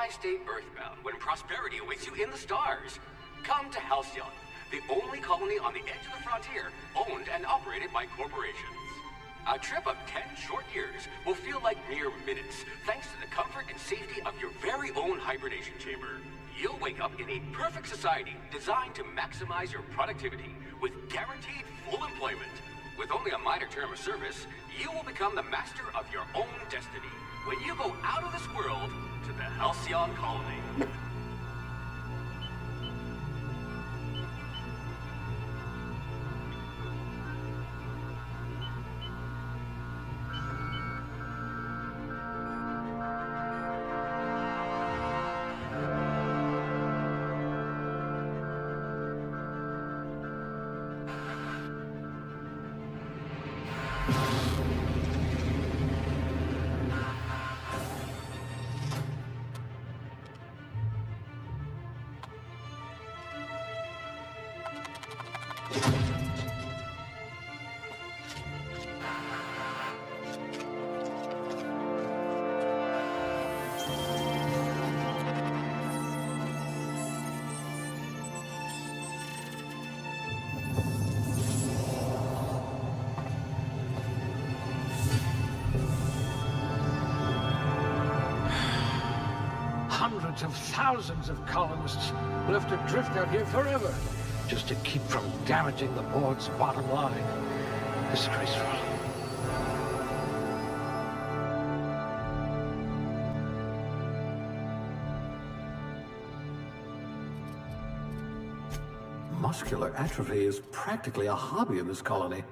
Why stay earthbound when prosperity awaits you in the stars? Come to Halcyon, the only colony on the edge of the frontier, owned and operated by corporations. A trip of 10 short years will feel like mere minutes, thanks to the comfort and safety of your very own hibernation chamber. You'll wake up in a perfect society designed to maximize your productivity with guaranteed full employment. With only a minor term of service, you will become the master of your own destiny when you go out of this world to the Halcyon colony. Hundreds of thousands of colonists left adrift out here forever, just to keep from damaging the board's bottom line. Disgraceful. Muscular atrophy is practically a hobby in this colony.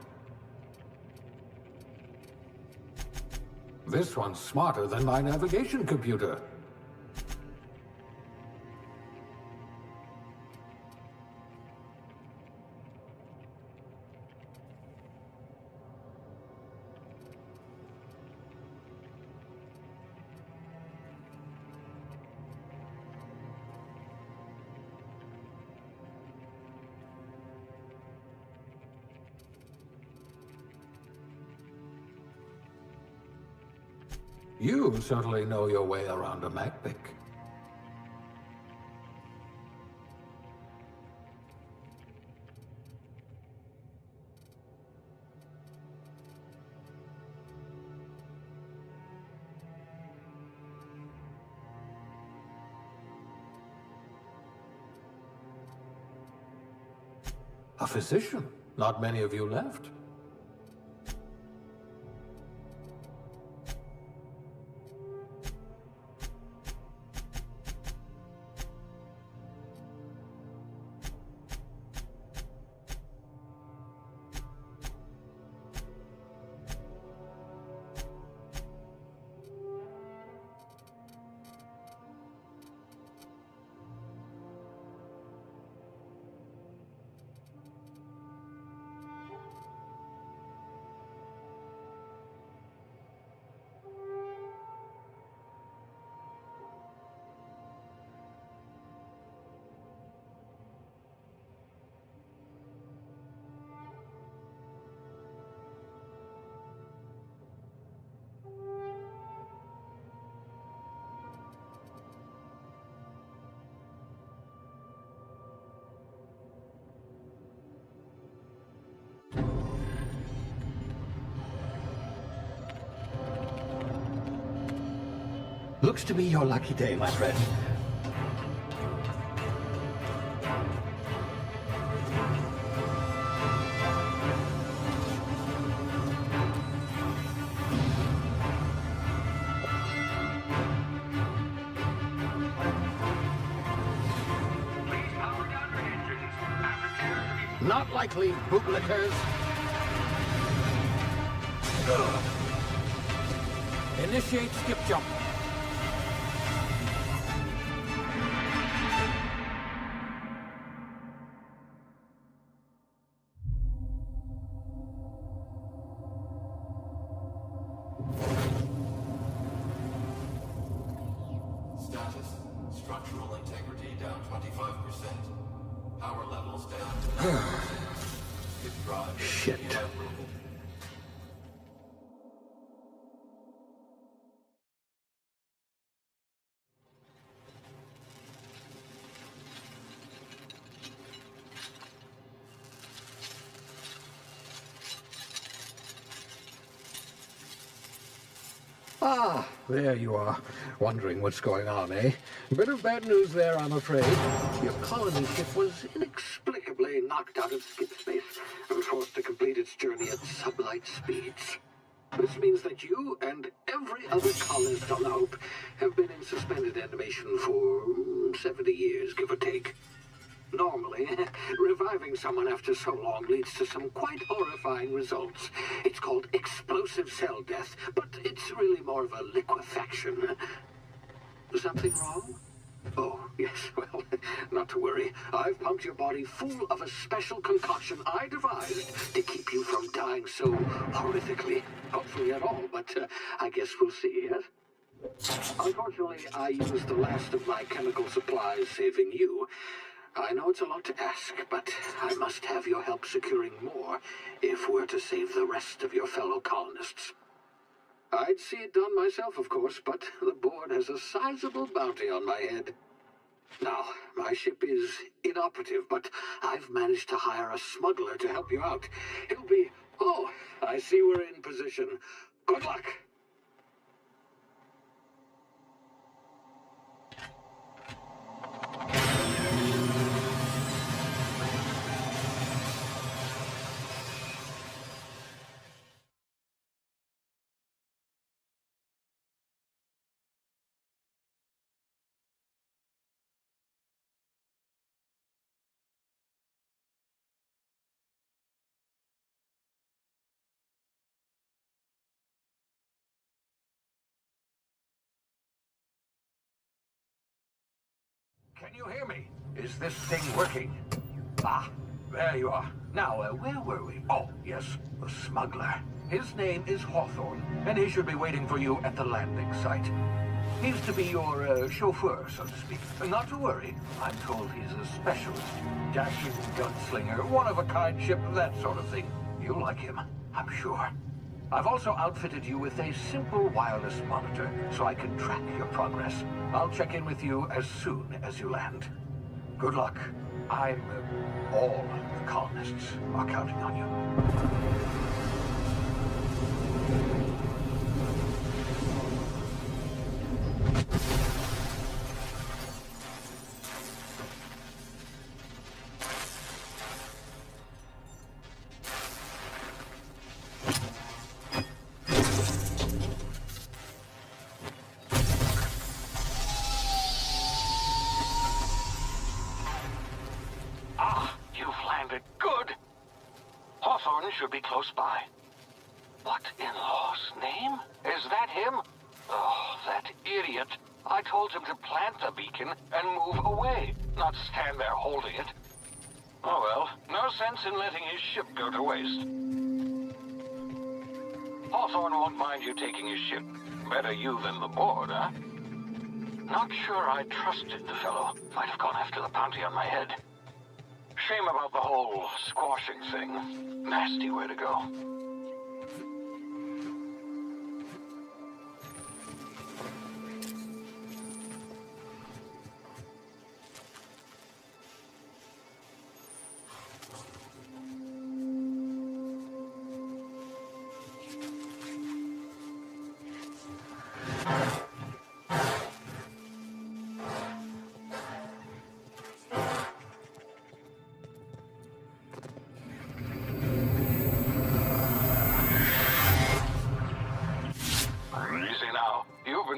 This one's smarter than my navigation computer. You certainly know your way around a MacBic. A physician. Not many of you left. Looks to be your lucky day, my friend. Not likely, bootlickers. Initiate skip jump. Status, structural integrity down 25%. Power levels down. Shit. there you are, wondering what's going on, eh? Bit of bad news there, I'm afraid. Your colony ship was inexplicably knocked out of skip space and forced to complete its journey at sublight speeds. This means that you and every other colonist on the Hope have been in suspended animation for 70 years, give or take. Normally, reviving someone after so long leads to some quite horrifying results. It's called explosive cell death, but it's really more of a liquefaction. Something wrong? Oh, yes, well, not to worry. I've pumped your body full of a special concoction I devised to keep you from dying so horrifically. Hopefully at all, but I guess we'll see, yes? Unfortunately, I used the last of my chemical supplies saving you. I know it's a lot to ask, but I must have your help securing more if we're to save the rest of your fellow colonists. I'd see it done myself, of course, but the board has a sizable bounty on my head. Now, my ship is inoperative, but I've managed to hire a smuggler to help you out. He'll be... Oh, I see we're in position. Good luck! Can you hear me? Is this thing working? Ah, there you are. Now, where were we? Oh, yes, the smuggler. His name is Hawthorne, and he should be waiting for you at the landing site. He's to be your chauffeur, so to speak. Not to worry. I'm told he's a specialist. Dashing gunslinger, one-of-a-kind ship, that sort of thing. You'll like him, I'm sure. I've also outfitted you with a simple wireless monitor, so I can track your progress. I'll check in with you as soon as you land. Good luck. All the colonists are counting on you. Should be close by. What in law's name? Is that him? Oh, that idiot. I told him to plant the beacon and move away, not stand there holding it. Oh well, no sense in letting his ship go to waste. Hawthorne won't mind you taking his ship. Better you than the board, huh? Not sure I trusted the fellow. Might have gone after the bounty on my head. Shame about the whole squashing thing. Nasty way to go.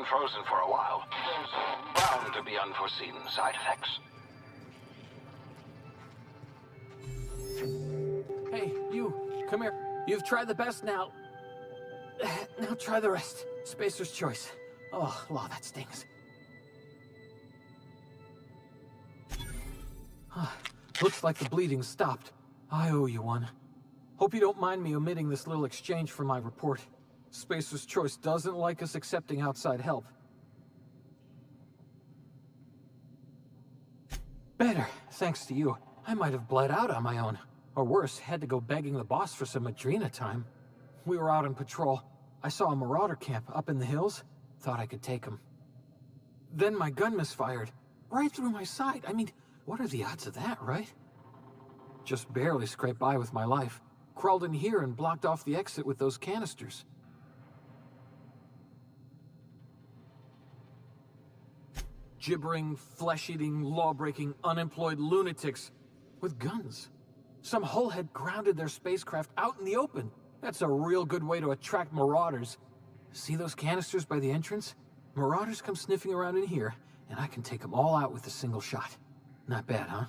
Frozen for a while. There's bound to be unforeseen side effects. Hey, you, come here. You've tried the best now. Now try the rest. Spacer's choice. Oh, law, that stings. Looks like the bleeding stopped. I owe you one. Hope you don't mind me omitting this little exchange from my report. Spacer's Choice doesn't like us accepting outside help. Better, thanks to you. I might have bled out on my own. Or worse, had to go begging the boss for some Adrena time. We were out on patrol. I saw a marauder camp up in the hills. Thought I could take him. Then my gun misfired. Right through my side. I mean, what are the odds of that, right? Just barely scraped by with my life. Crawled in here and blocked off the exit with those canisters. Gibbering, flesh-eating, law-breaking, unemployed lunatics with guns. Some hullhead grounded their spacecraft out in the open. That's a real good way to attract marauders. See those canisters by the entrance? Marauders come sniffing around in here, and I can take them all out with a single shot. Not bad, huh?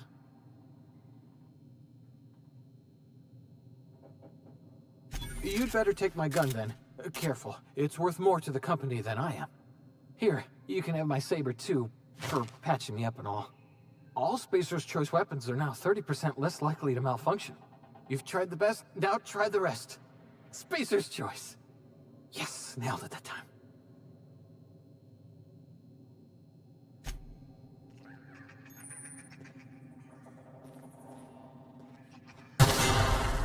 You'd better take my gun then. Careful, it's worth more to the company than I am. Here, you can have my saber too, for patching me up and all. All Spacer's Choice weapons are now 30% less likely to malfunction. You've tried the best, now try the rest. Spacer's Choice. Yes, nailed it that time.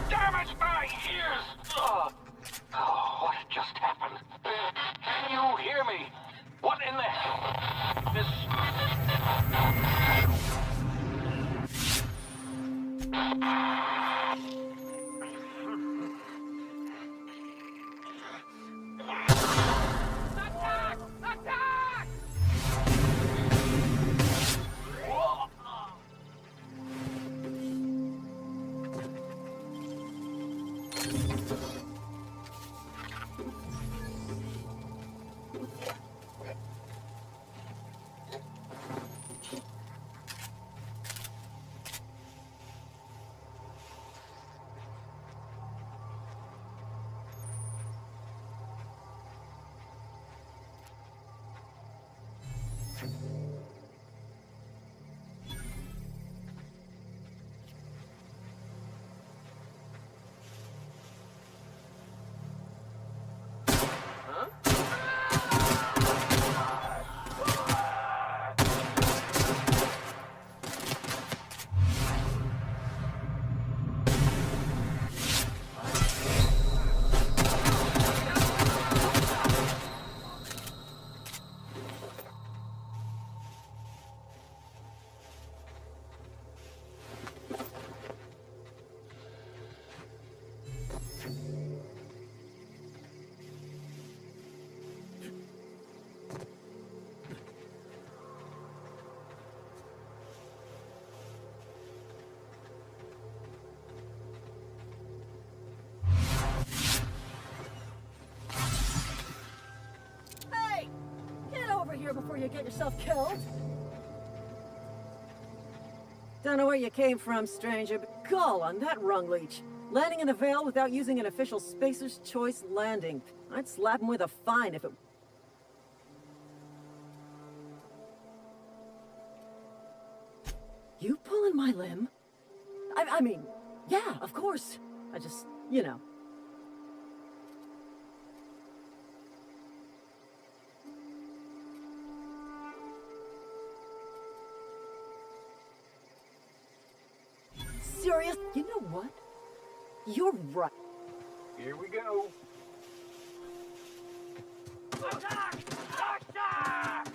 Damage my ears! Ugh. Oh, what just happened? Can you hear me? What in the... This... Attack! Attack! Whoa. Before you get yourself killed. Don't know where you came from, stranger, but gall on that rung leech. Landing in the Vale without using an official Spacer's Choice landing. I'd slap him with a fine if it... You pulling my limb? I mean, yeah, of course. I just, you know. Serious? You know what? You're right. Here we go. Attack! Attack!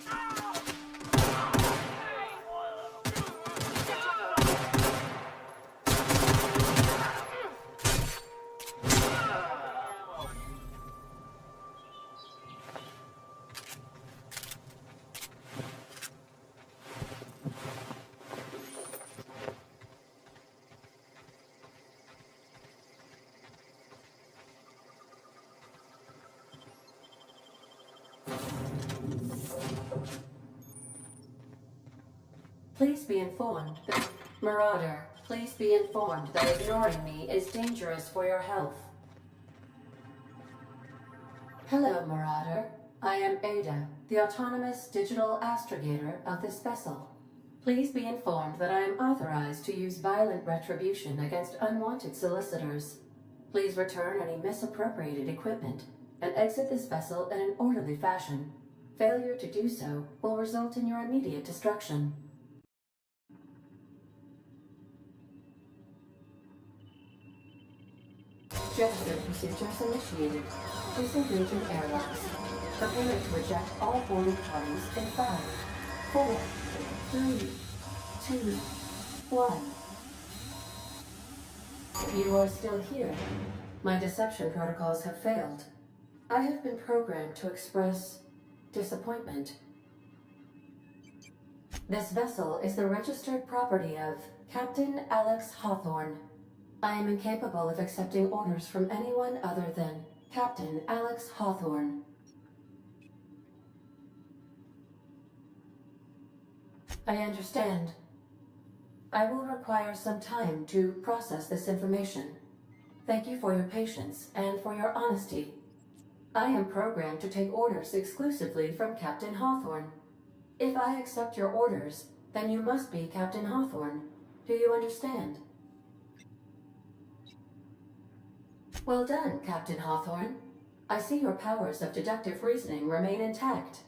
Please be informed that... Marauder, please be informed that ignoring me is dangerous for your health. Hello, Marauder. I am Ada, the autonomous digital astrogator of this vessel. Please be informed that I am authorized to use violent retribution against unwanted solicitors. Please return any misappropriated equipment and exit this vessel in an orderly fashion. Failure to do so will result in your immediate destruction. Gesture procedures initiated. Disengaging airlocks. Prepare to eject all boarding parties in 5, 4, 3, 2, 1. You are still here. My deception protocols have failed. I have been programmed to express disappointment. This vessel is the registered property of Captain Alex Hawthorne. I am incapable of accepting orders from anyone other than Captain Alex Hawthorne. I understand. I will require some time to process this information. Thank you for your patience and for your honesty. I am programmed to take orders exclusively from Captain Hawthorne. If I accept your orders, then you must be Captain Hawthorne. Do you understand? Well done, Captain Hawthorne. I see your powers of deductive reasoning remain intact.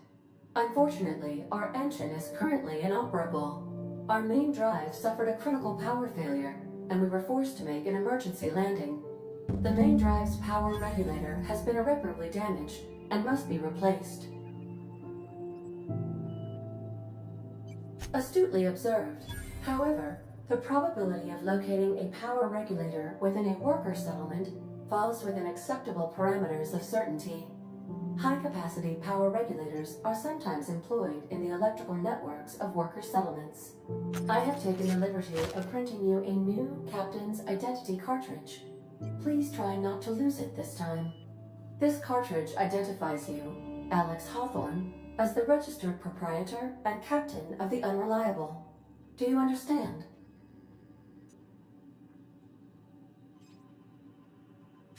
Unfortunately, our engine is currently inoperable. Our main drive suffered a critical power failure, and we were forced to make an emergency landing. The main drive's power regulator has been irreparably damaged and must be replaced. Astutely observed. However, the probability of locating a power regulator within a worker settlement falls within acceptable parameters of certainty. High-capacity power regulators are sometimes employed in the electrical networks of worker settlements. I have taken the liberty of printing you a new Captain's Identity cartridge. Please try not to lose it this time. This cartridge identifies you, Alex Hawthorne, as the registered proprietor and captain of the Unreliable. Do you understand?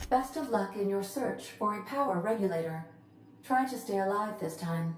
Best of luck in your search for a power regulator. Try to stay alive this time.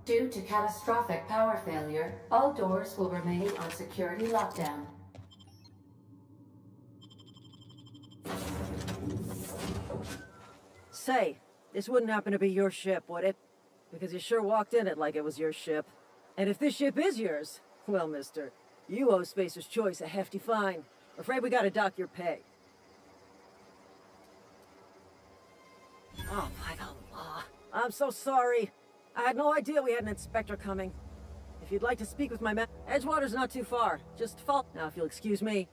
Due to catastrophic power failure, all doors will remain on security lockdown. Say, this wouldn't happen to be your ship, would it? Because you sure walked in it like it was your ship. And if this ship is yours, well, mister, you owe Spacer's Choice a hefty fine. Afraid we gotta dock your pay. Oh, by the law. I'm so sorry. I had no idea we had an inspector coming. If you'd like to speak with my man, Edgewater's not too far. Just fall. Now, if you'll excuse me.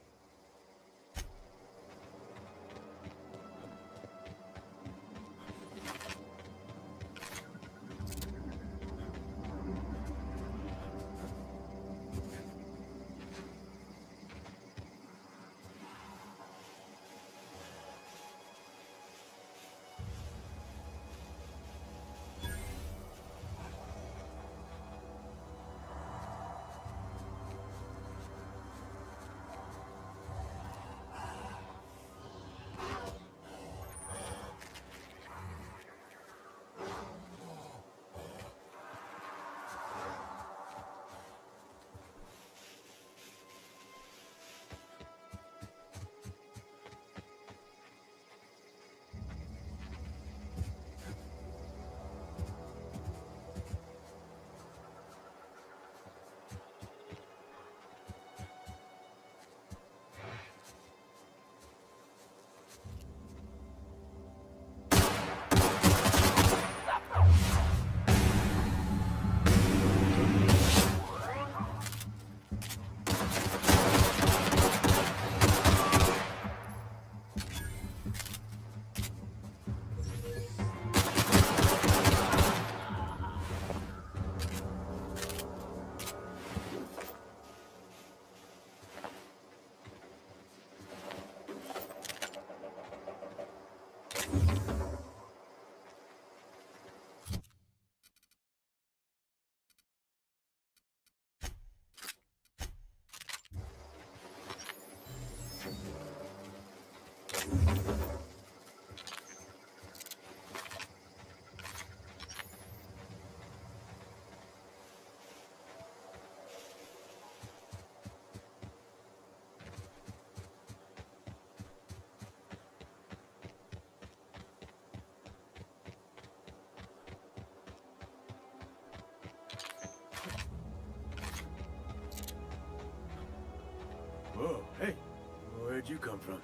you come from?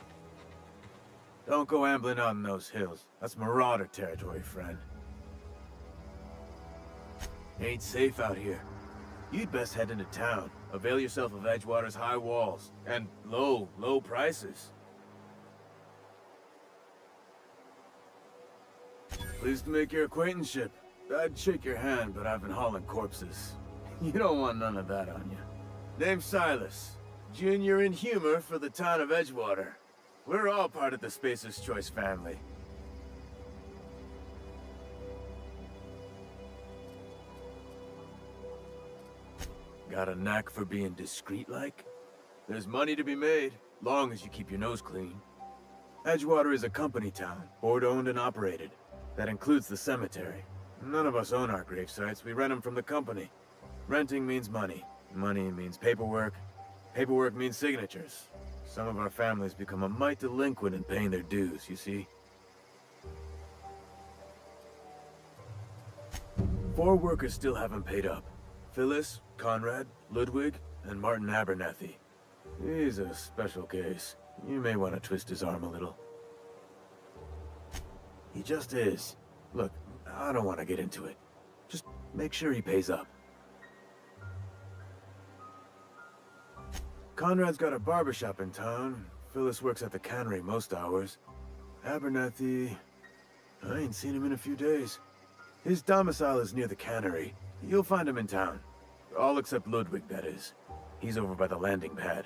Don't go ambling out in those hills. That's marauder territory, friend. Ain't safe out here. You'd best head into town. Avail yourself of Edgewater's high walls. And low prices. Pleased to make your acquaintanceship. I'd shake your hand, but I've been hauling corpses. You don't want none of that on you. Name's Silas. Junior in humor for the town of Edgewater. We're all part of the Spacer's Choice family. Got a knack for being discreet-like? There's money to be made, long as you keep your nose clean. Edgewater is a company town, board-owned and operated. That includes the cemetery. None of us own our gravesites, we rent them from the company. Renting means money. Money means paperwork. Paperwork means signatures. Some of our families become a mite delinquent in paying their dues, you see? 4 workers still haven't paid up. Phyllis, Conrad, Ludwig, and Martin Abernathy. He's a special case. You may want to twist his arm a little. He just is. Look, I don't want to get into it. Just make sure he pays up. Conrad's got a barbershop in town. Phyllis works at the cannery most hours. Abernathy... I ain't seen him in a few days. His domicile is near the cannery. You'll find him in town. All except Ludwig, that is. He's over by the landing pad.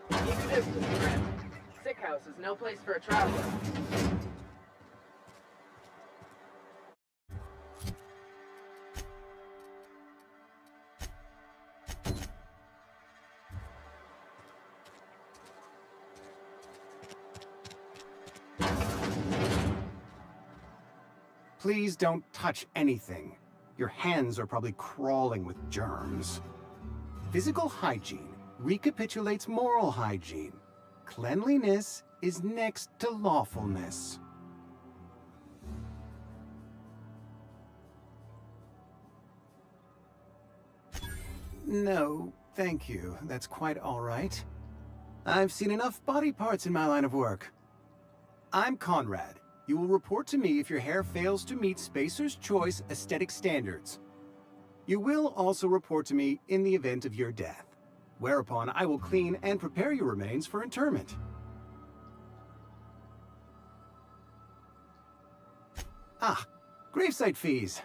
Keep your distance, friend. Sick house is no place for a traveler. Please don't touch anything. Your hands are probably crawling with germs. Physical hygiene recapitulates moral hygiene. Cleanliness is next to lawfulness. No, thank you. That's quite all right. I've seen enough body parts in my line of work. I'm Conrad. You will report to me if your hair fails to meet Spacer's Choice aesthetic standards. You will also report to me in the event of your death, whereupon I will clean and prepare your remains for interment. Ah, gravesite fees.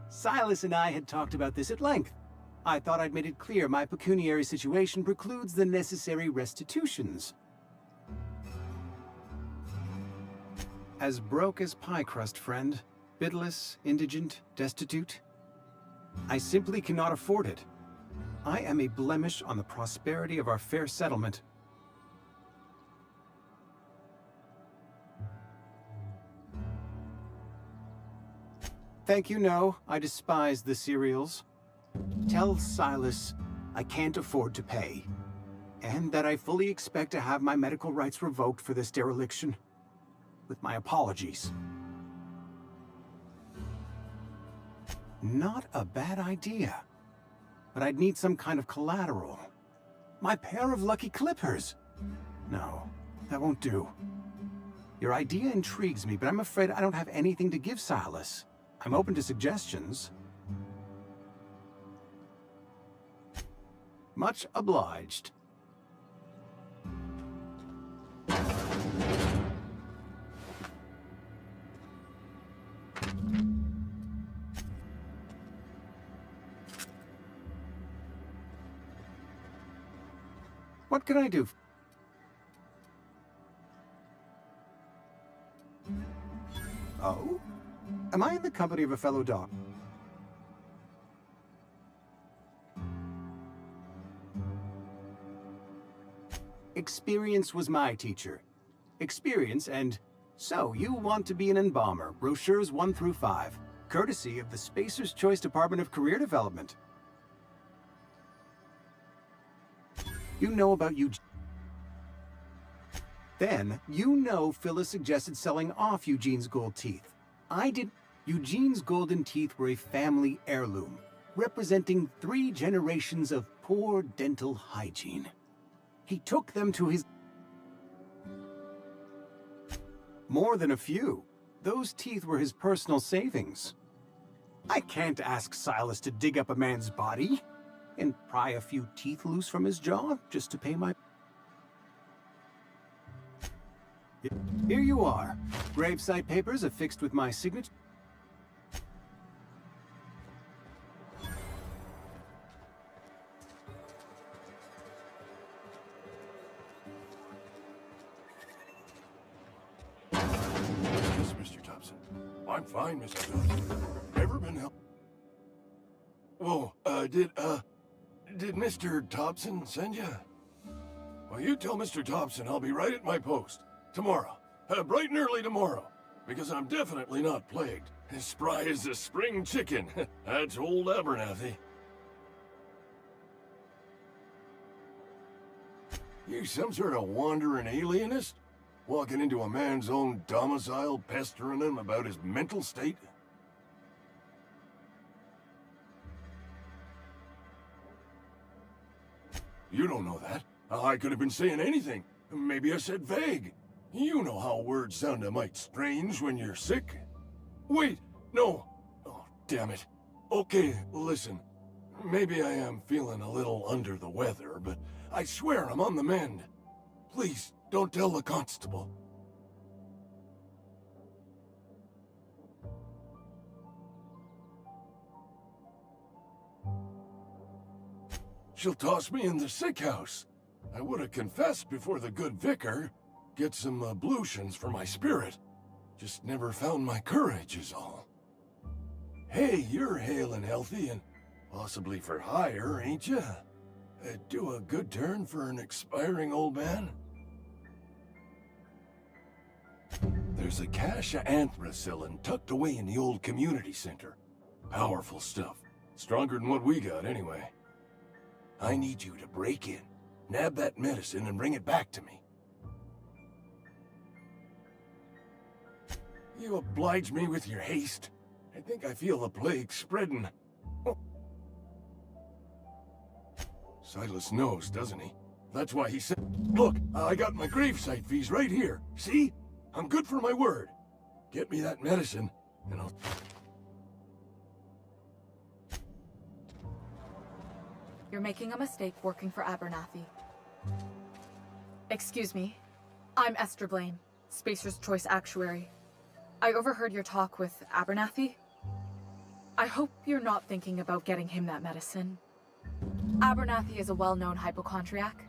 Silas and I had talked about this at length. I thought I'd made it clear my pecuniary situation precludes the necessary restitutions. As broke as pie crust, friend. Bidless, indigent, destitute. I simply cannot afford it. I am a blemish on the prosperity of our fair settlement. Thank you, no. I despise the cereals. Tell Silas I can't afford to pay, and that I fully expect to have my medical rights revoked for this dereliction. With my apologies. Not a bad idea. But I'd need some kind of collateral. My pair of lucky clippers. No, that won't do. Your idea intrigues me, but I'm afraid I don't have anything to give Silas. I'm open to suggestions. Much obliged. What can I do? Oh? Am I in the company of a fellow dog? Experience was my teacher. Experience and... So, you want to be an embalmer, brochures 1 through 5, courtesy of the Spacer's Choice Department of Career Development. You know about Eugene. Then, you know Phyllis suggested selling off Eugene's gold teeth. I did. Eugene's golden teeth were a family heirloom, representing 3 generations of poor dental hygiene. He took them to his... More than a few. Those teeth were his personal savings. I can't ask Silas to dig up a man's body and pry a few teeth loose from his jaw just to pay my... Here you are. Gravesite papers affixed with my signature. Yes, Mr. Thompson. I'm fine, Mr. Thompson. Never been helped. Whoa, did Mr. Thompson send you? Well, you tell Mr. Thompson I'll be right at my post. Tomorrow. Bright and early tomorrow. Because I'm definitely not plagued. As spry as a spring chicken. That's old Abernathy. You some sort of wandering alienist? Walking into a man's own domicile, pestering him about his mental state? You don't know that. I could have been saying anything. Maybe I said vague. You know how words sound a mite strange when you're sick. Wait, no. Oh, damn it. Okay, listen. Maybe I am feeling a little under the weather, but I swear I'm on the mend. Please, don't tell the constable. She'll toss me in the sick house. I would have confessed before the good vicar. Get some ablutions for my spirit. Just never found my courage is all. Hey, you're hale and healthy and possibly for hire, ain't you? Do a good turn for an expiring old man? There's a cache of anthracillin tucked away in the old community center. Powerful stuff. Stronger than what we got, anyway. I need you to break in, nab that medicine, and bring it back to me. You oblige me with your haste. I think I feel the plague spreading. Oh. Silas knows, doesn't he? That's why he said... Look, I got my gravesite fees right here. See? I'm good for my word. Get me that medicine, and I'll... You're making a mistake working for Abernathy. Excuse me. I'm Esther Blaine, Spacer's Choice Actuary. I overheard your talk with Abernathy. I hope you're not thinking about getting him that medicine. Abernathy is a well-known hypochondriac.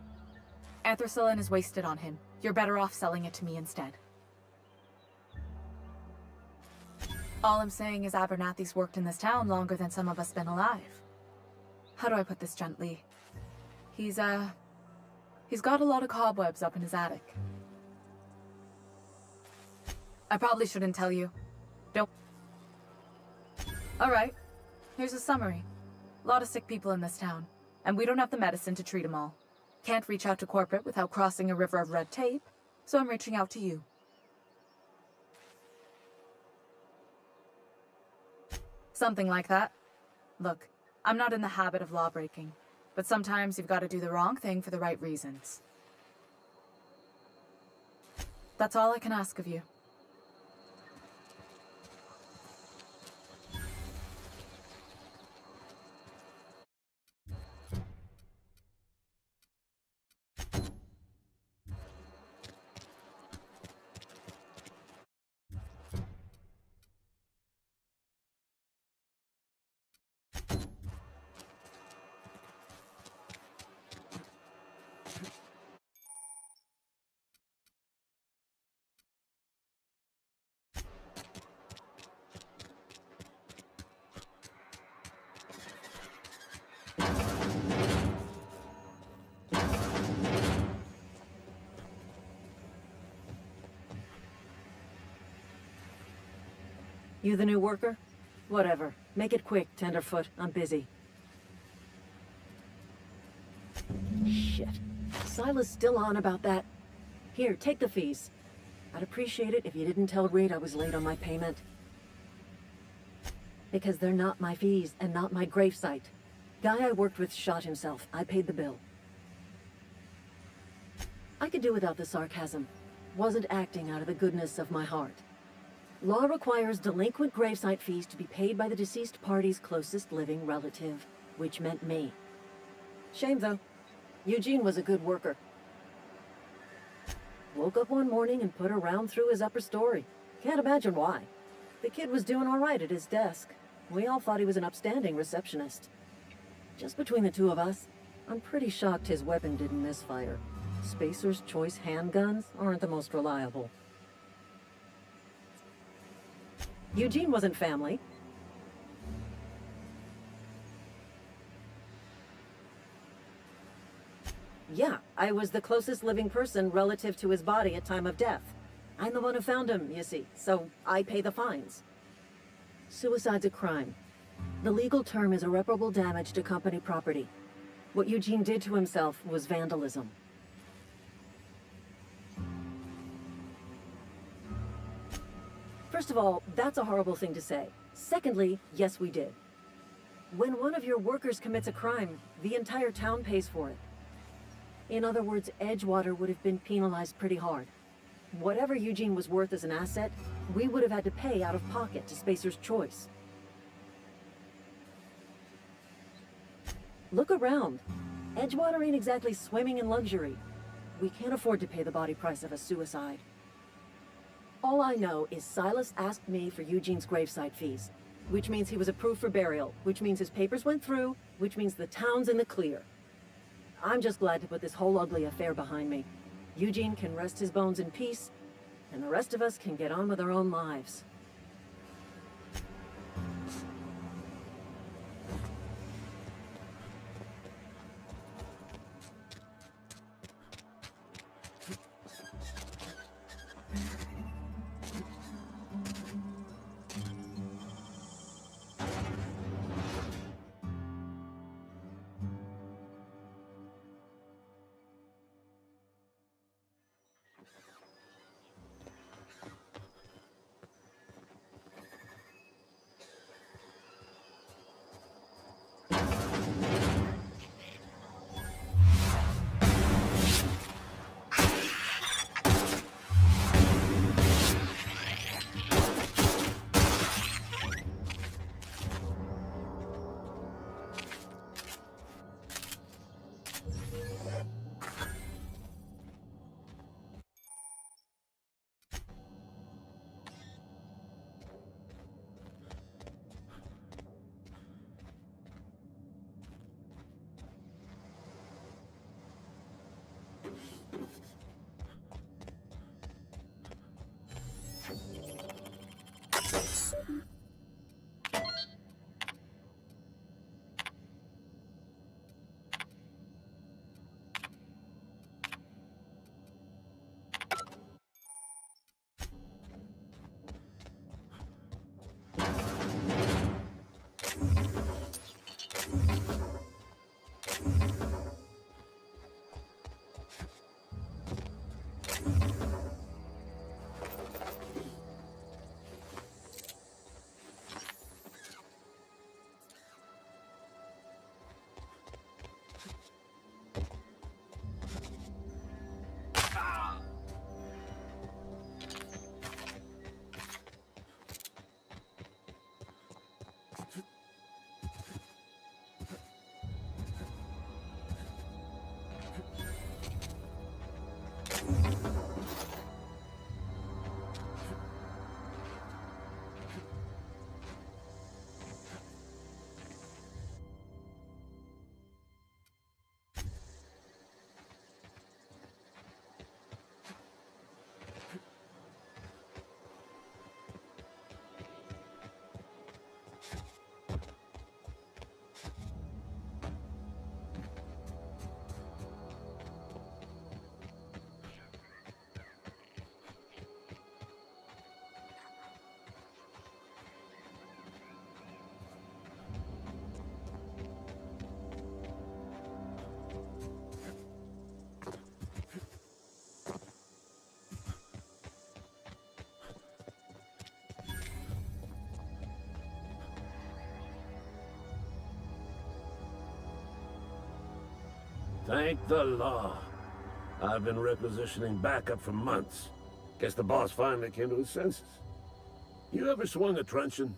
Anthracillin is wasted on him. You're better off selling it to me instead. All I'm saying is Abernathy's worked in this town longer than some of us been alive. How do I put this gently? He's got a lot of cobwebs up in his attic. I probably shouldn't tell you. Don't. Alright, here's a summary. A lot of sick people in this town, and we don't have the medicine to treat them all. Can't reach out to corporate without crossing a river of red tape, so I'm reaching out to you. Something like that. Look, I'm not in the habit of law-breaking, but sometimes you've got to do the wrong thing for the right reasons. That's all I can ask of you. You the new worker? Whatever. Make it quick, Tenderfoot. I'm busy. Shit. Silas still on about that. Here, take the fees. I'd appreciate it if you didn't tell Reed I was late on my payment. Because they're not my fees and not my gravesite. Guy I worked with shot himself. I paid the bill. I could do without the sarcasm. Wasn't acting out of the goodness of my heart. Law requires delinquent gravesite fees to be paid by the deceased party's closest living relative, which meant me. Shame, though. Eugene was a good worker. Woke up one morning and put a round through his upper story. Can't imagine why. The kid was doing all right at his desk. We all thought he was an upstanding receptionist. Just between the two of us, I'm pretty shocked his weapon didn't misfire. Spacer's Choice handguns aren't the most reliable. Eugene wasn't family. Yeah, I was the closest living person relative to his body at time of death. I'm the one who found him, you see, so I pay the fines. Suicide's a crime. The legal term is irreparable damage to company property. What Eugene did to himself was vandalism. First of all, that's a horrible thing to say. Secondly, yes, we did. When one of your workers commits a crime, the entire town pays for it. In other words, Edgewater would have been penalized pretty hard. Whatever Eugene was worth as an asset, we would have had to pay out of pocket to Spacer's Choice. Look around. Edgewater ain't exactly swimming in luxury. We can't afford to pay the body price of a suicide. All I know is Silas asked me for Eugene's gravesite fees, which means he was approved for burial, which means his papers went through, which means the town's in the clear. I'm just glad to put this whole ugly affair behind me. Eugene can rest his bones in peace, and the rest of us can get on with our own lives. Thank the law. I've been requisitioning backup for months. Guess the boss finally came to his senses. You ever swung a truncheon?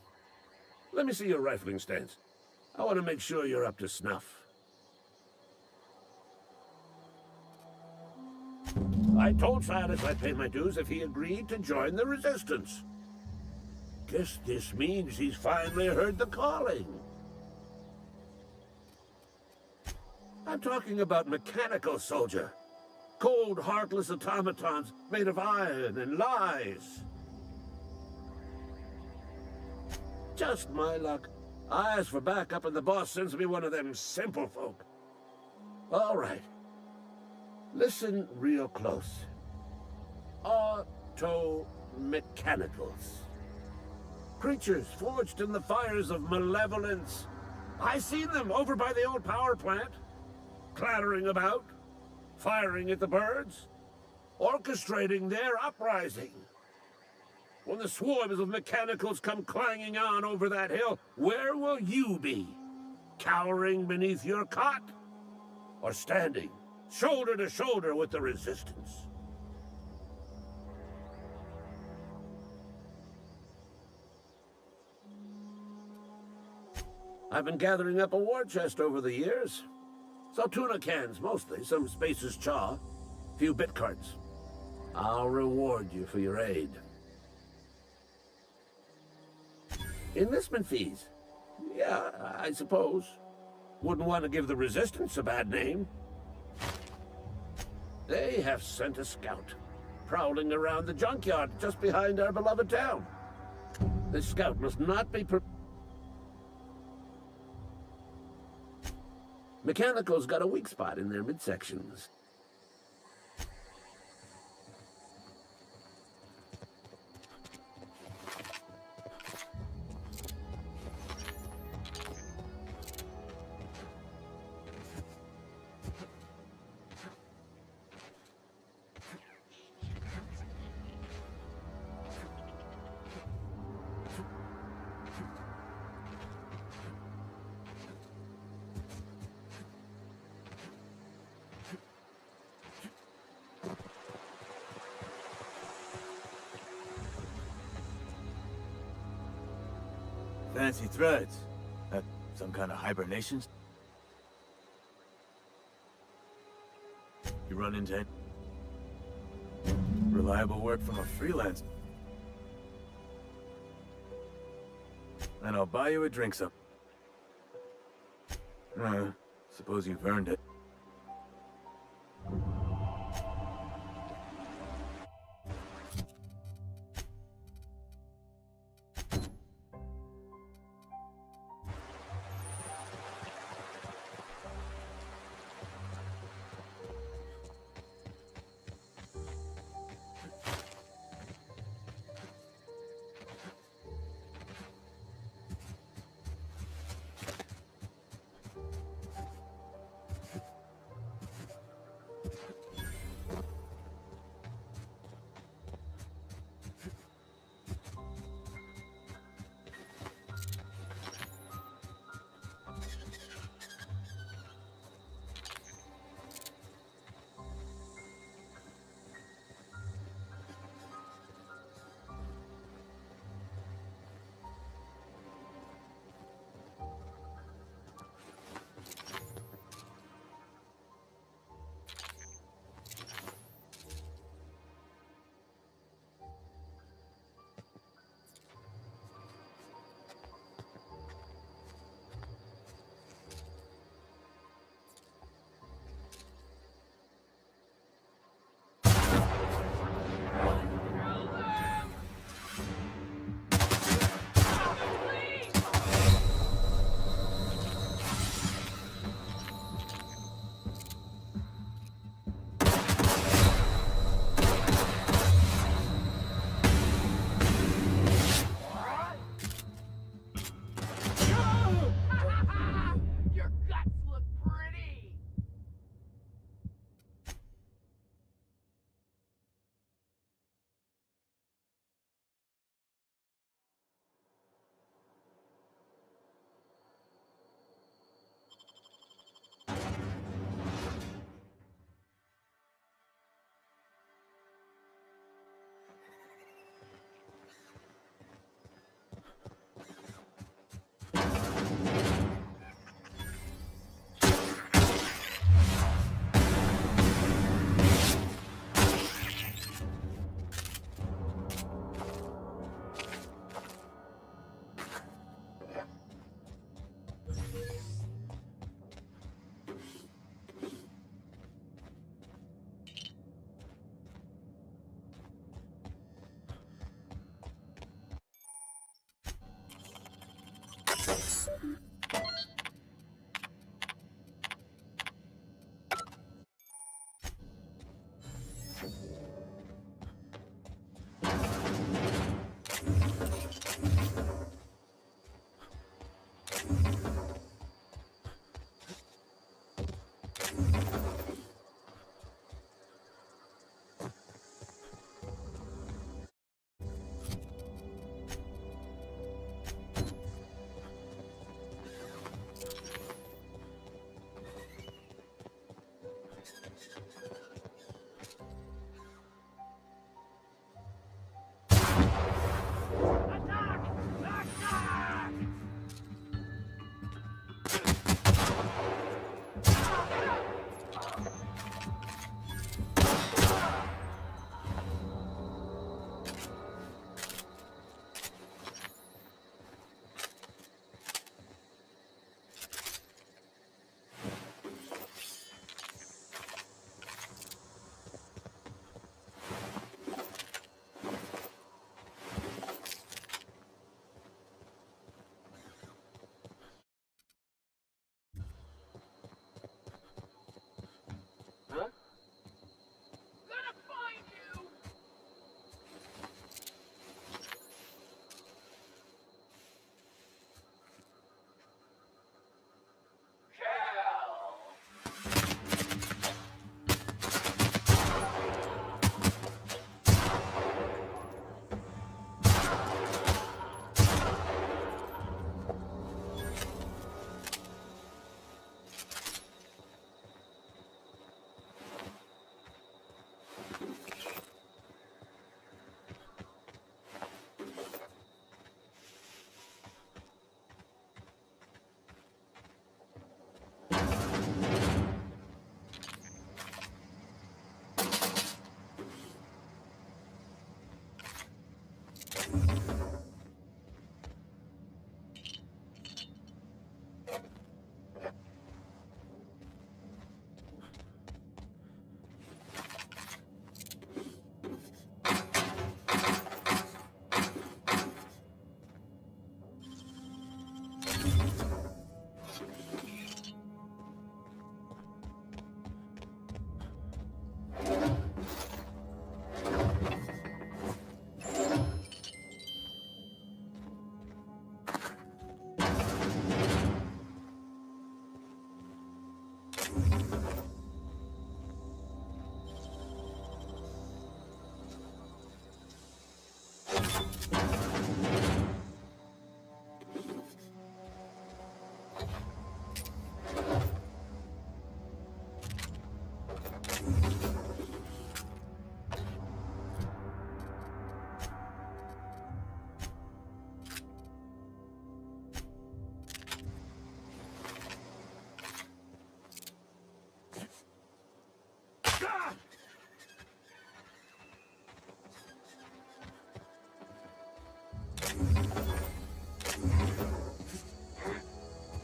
Let me see your rifling stance. I want to make sure you're up to snuff. I told Silas I'd pay my dues if he agreed to join the resistance. Guess this means he's finally heard the calling. I'm talking about mechanical soldier. Cold, heartless automatons made of iron and lies. Just my luck. I ask for backup and the boss sends me one of them simple folk. All right. Listen real close. Auto-mechanicals. Creatures forged in the fires of malevolence. I seen them over by the old power plant. Clattering about, firing at the birds, orchestrating their uprising. When the swarms of mechanicals come clanging on over that hill, where will you be? Cowering beneath your cot? Or standing, shoulder to shoulder with the resistance? I've been gathering up a war chest over the years. So tuna cans, mostly, some Spacer's chaw, a few bit carts. I'll reward you for your aid. Enlistment fees? Yeah, I suppose. Wouldn't want to give the Resistance a bad name. They have sent a scout, prowling around the junkyard just behind our beloved town. This scout must not be Mechanicals got a weak spot in their midsections. Fancy threads. That some kind of hibernation? You run into it? Reliable work from a freelance. And I'll buy you a drink some. Suppose you've earned it.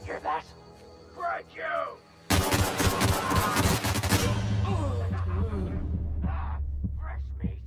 Hear that? Right, you! Fresh meat.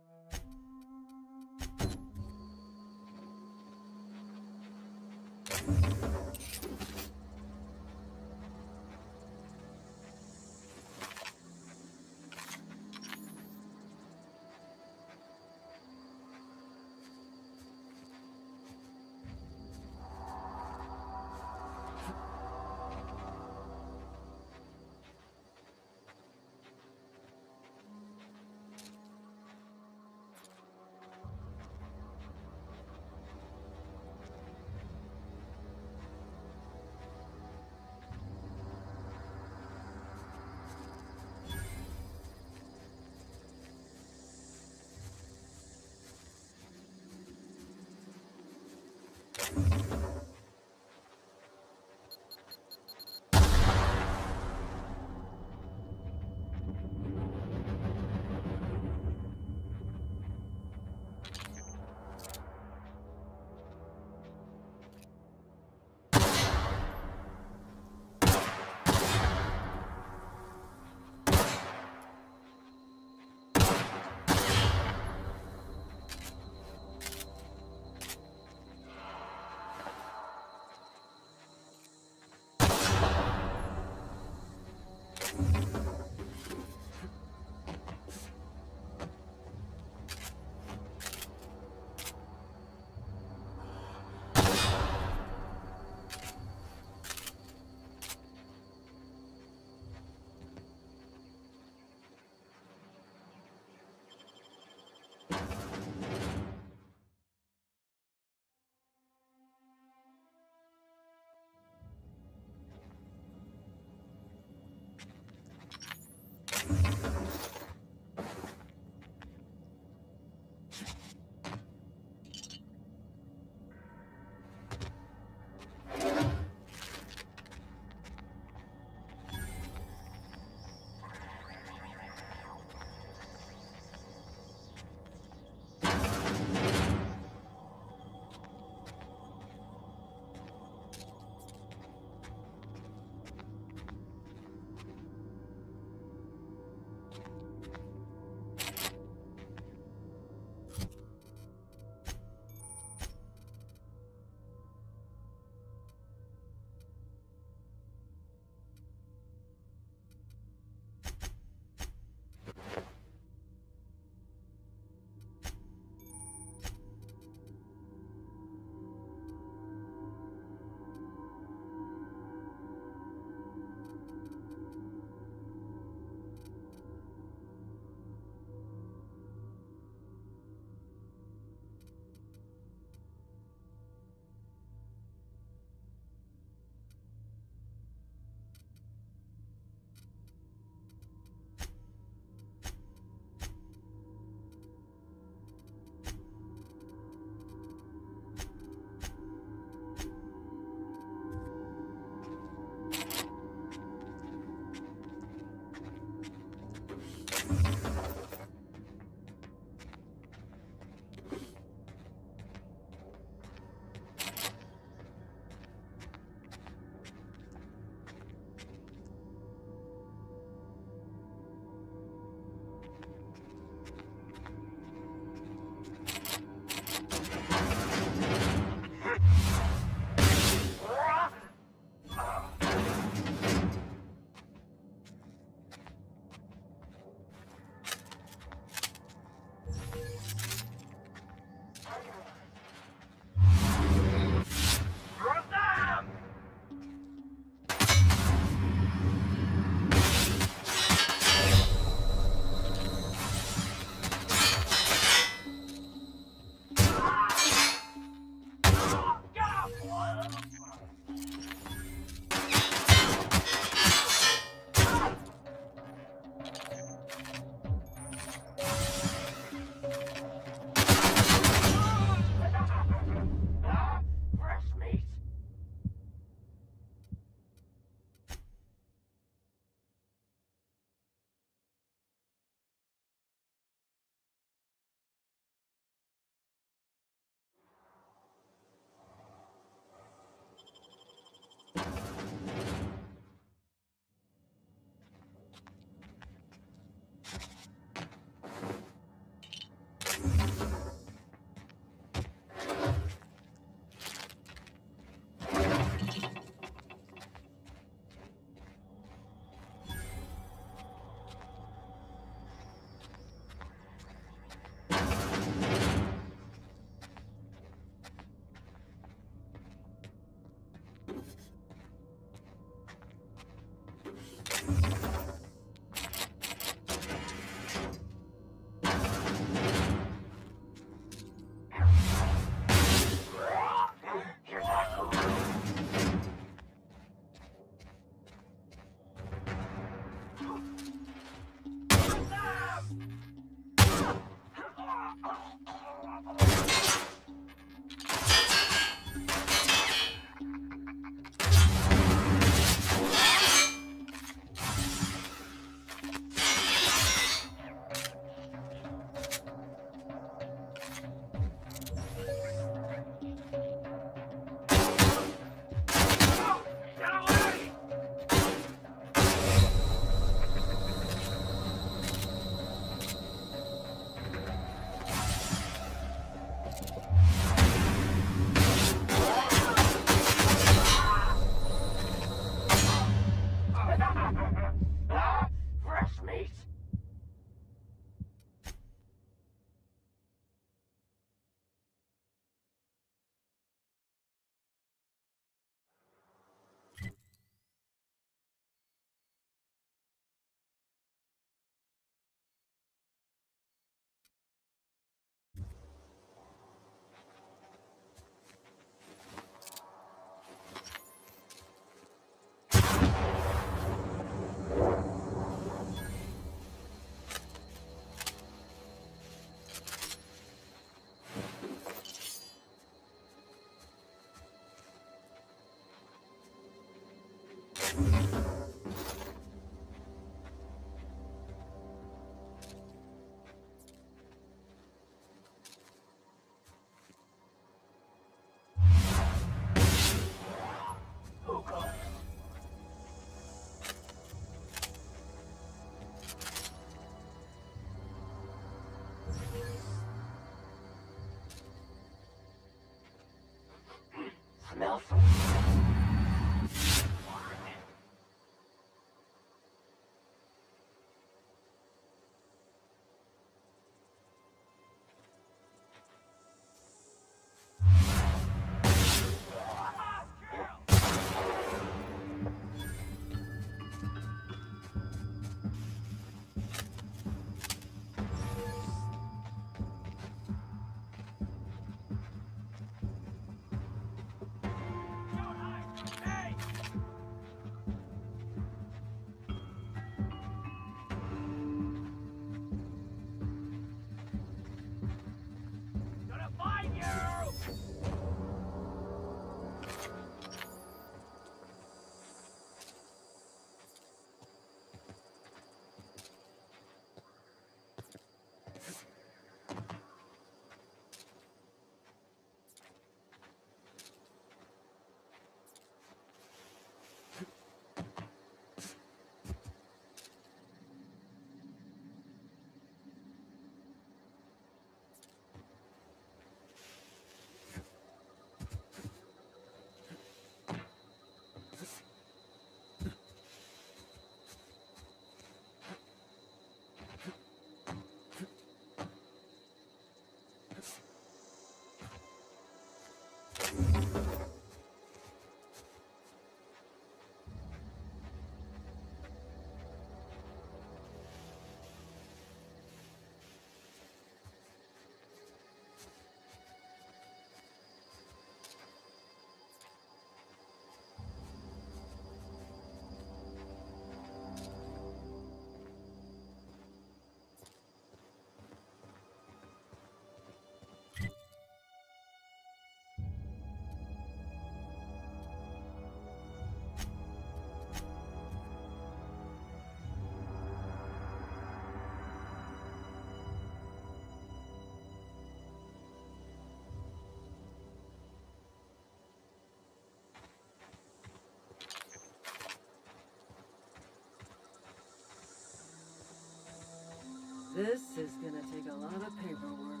It's gonna take a lot of paperwork.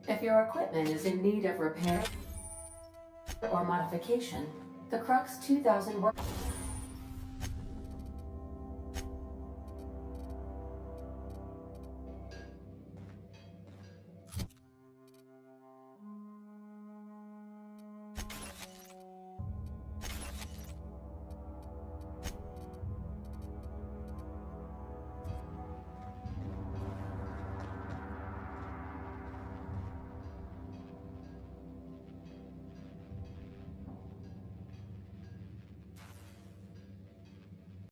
If your equipment is in need of repair or modification, the Crux 2000 work...